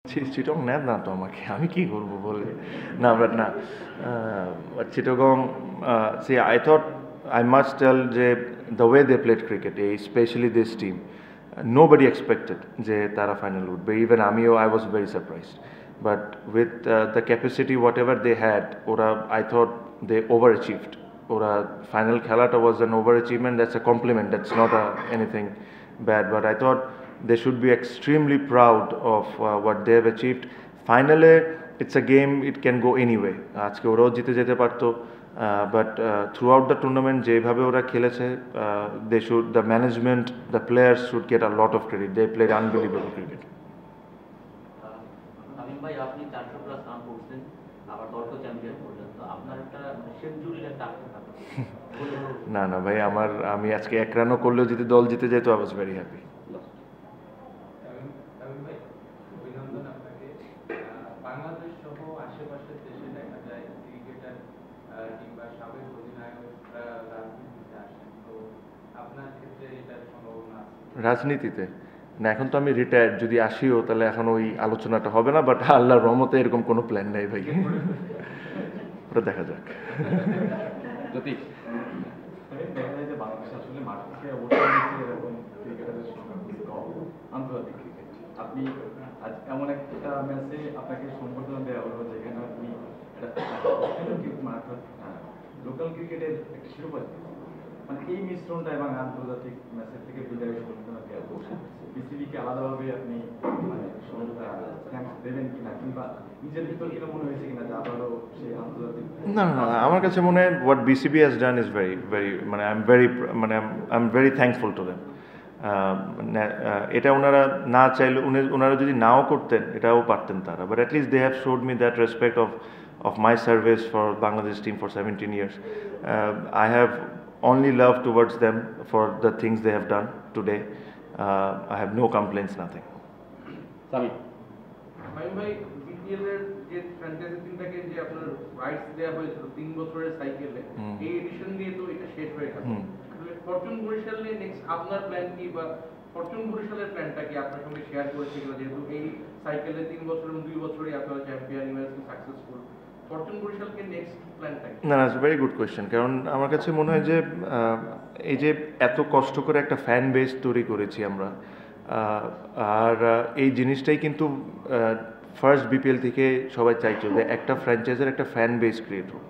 চিটগং নেন না তো আমাকে, আমি কি করবো বলে। না বাট না, Chittagong, see I thought I must tell যে the way they played cricket, especially this team, nobody expected যে তারা ফাইনাল উঠবে, even আমিও I was very surprised, but with the capacity whatever they had, ওরা I thought they overachieved. ওরা final খেলাটা was an overachievement, that's a compliment, that's not anything bad, but I thought they should be extremely proud of what they have achieved. Finally, it's a game, it can go anyway. আজকে ওরাও জিতে যেতে পারতো, but throughout the tournament যেভাবে ওরা খেলেছে, they should, the management, the players should get a lot of credit. They played unbelievable cricket. আমিন ভাই, আপনি 400 প্লাস রান করছেন, আবার দলকে চ্যাম্পিয়ন করলেন, তো আপনার একটা সেঞ্চুরির একটা আকাঙ্ক্ষা থাকে। না না ভাই, আমি আজকে এক রানও করলেও যদি দল জিতে যেত, I was very happy. Bangladesh সহ আশেপাশের দেশে দেখা যায় ক্রিকেটার কিংবা সাবেক অধিনায়করা রাজনীতিতে আসেন, তো আপনার ক্ষেত্রে এটার সম্ভাবনা আছে? রাজনীতিতে না, এখন তো আমি রিটায়ার্ড, যদি আসিও তাহলে এখন ওই আলোচনাটা হবে না, বাট আল্লাহর রহমতে এরকম কোনো প্ল্যান নেই ভাই, ওটা দেখা যাক। যদি দেখা যায় যে বাংলাদেশ আসলে মাঠ থেকে অবসর নিচ্ছে, এরকম ক্রিকেটারের সংখ্যা খুবই কম আন্তর্জাতিক ক্রিকেট। আপনি আজ এমন একটা ম্যাচে আপনাকে সম্বর্ধনা দেওয়া হলো যেখানে আপনি লোকাল ক্রিকেটের একটা শিরোপা, মানে এই মিশ্রণটা এবং আন্তর্জাতিক ম্যাচের থেকে বিদায় সম্বর্ধনা দেওয়া হলো, বিসিবিকে আলাদাভাবে আপনি মানে থ্যাঙ্কস দেবেন কিনা, কিংবা নিজের ভিতর কিনা মনে হয়েছে কিনা যে আবারও সেই আন্তর্জাতিক? না না, আমার কাছে মনে হয় what BCB has done is very very, মানে I am very thankful to them. এটা ওনারা না চাইলে, ওনারা যদি নাও করতেন এটাও পারতেন তারা, but at least they have showed me that respect of my service for Bangladesh team for 17 years. I have only love towards them for the things they have done today. I have no complaints, nothing. Sami ভাই, BPL এর যে franchise টিমটাকে যে আপনার rights দেওয়া হয়েছিল 3 বছরের সাইকেলে, এই এডিশন দিয়ে তো এটা শেষ হয়ে গেল। ফরচুন বরিশাল নিয়ে নেক্সট আপনার প্ল্যান কি, বা ফরচুন বরিশালের প্ল্যানটা কি আপনার সঙ্গে শেয়ার করেছে কিনা, যেহেতু এই সাইকেলে 3 বছর এবং 2 বছরই আপনারা চ্যাম্পিয়ন ইউনিভার্সিটি সাকসেসফুল, ফরচুন বরিশালকে নেক্সট প্ল্যানটা কি? না না, ইটস ভেরি গুড কোয়েশ্চেন, কারণ আমার কাছে মনে হয় যে এই যে এত কষ্ট করে একটা ফ্যান বেস তৈরি করেছি আমরা, আর এই জিনিসটাই কিন্তু ফার্স্ট বিপিএল থেকে সবাই চাইছে যে একটা ফ্র্যাঞ্চাইজের একটা ফ্যান বেস ক্রিয়েট হোক।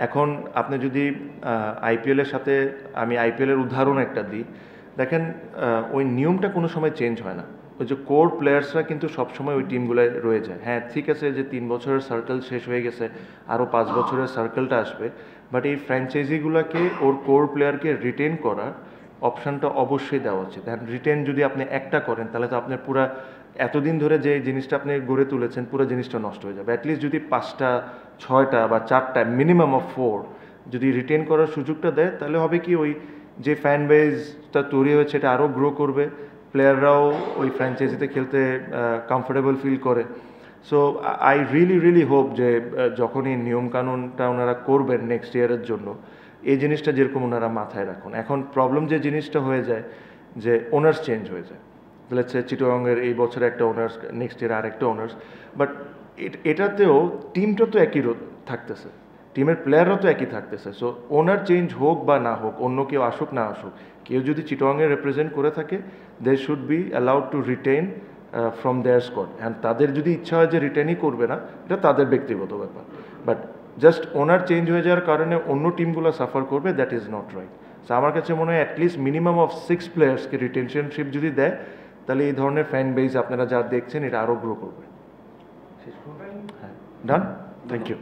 এখন আপনি যদি আইপিএলের সাথে, আমি আইপিএলের উদাহরণ একটা দিই, দেখেন ওই নিয়মটা কোনো সময় চেঞ্জ হয় না, ওই যে কোর প্লেয়ার্সরা কিন্তু সবসময় ওই টিমগুলোয় রয়ে যায়। হ্যাঁ ঠিক আছে যে 3 বছরের সার্কেল শেষ হয়ে গেছে, আরও 5 বছরের সার্কেলটা আসবে, বাট এই ফ্র্যাঞ্চাইজিগুলোকে ওর কোর প্লেয়ারকে রিটেন করার অপশানটা অবশ্যই দেওয়া উচিত। হ্যাঁ, রিটেন যদি আপনি একটা করেন তাহলে তো আপনার পুরা এতদিন ধরে যে জিনিসটা আপনি গড়ে তুলেছেন পুরো জিনিসটা নষ্ট হয়ে যাবে। অ্যাটলিস্ট যদি 5টা 6টা বা 4টা মিনিমাম অফ 4 যদি রিটেন করার সুযোগটা দেয়, তাহলে হবে কি, ওই যে ফ্যান বেসটা তৈরি হয়েছে এটা আরও গ্রো করবে, প্লেয়াররাও ওই ফ্র্যাঞ্চাইজিতে খেলতে কমফোর্টেবল ফিল করে। সো আই রিয়েলি হোপ যে যখন এই নিয়মকানুনটা ওনারা করবেন নেক্সট ইয়ারের জন্য, এই জিনিসটা যেরকম ওনারা মাথায় রাখুন। এখন প্রবলেম যে জিনিসটা হয়ে যায় যে ওনার্স চেঞ্জ হয়ে যায়, লেটস সে চিটাগংয়ের এই বছরে একটা ওনার্স, নেক্সট ইয়ার আরেকটা ওনার্স, বাট এটাতেও টিমটা তো একই থাকতেছে, টিমের প্লেয়াররা তো একই থাকতেছে। সো ওনার চেঞ্জ হোক বা না হোক, অন্য কেউ আসুক না আসুক, কেউ যদি চিটাগংয়ে রিপ্রেজেন্ট করে থাকে, they should be allowed to retain from their squad. And তাদের যদি ইচ্ছা হয় যে রিটেনই করবে না, এটা তাদের ব্যক্তিগত ব্যাপার, বাট জাস্ট ওনার চেঞ্জ হয়ে যাওয়ার কারণে অন্য টিমগুলো সাফার করবে, that is not right. So আমার কাছে মনে হয় অ্যাটলিস্ট মিনিমাম অফ 6 প্লেয়ার্সকে রিটেনশনশিপ যদি দেয়, তাহলে এই ধরনের ফ্যান বেস আপনারা যা দেখছেন এটা আরও গ্রো করবে। হ্যাঁ, ডান, থ্যাংক ইউ।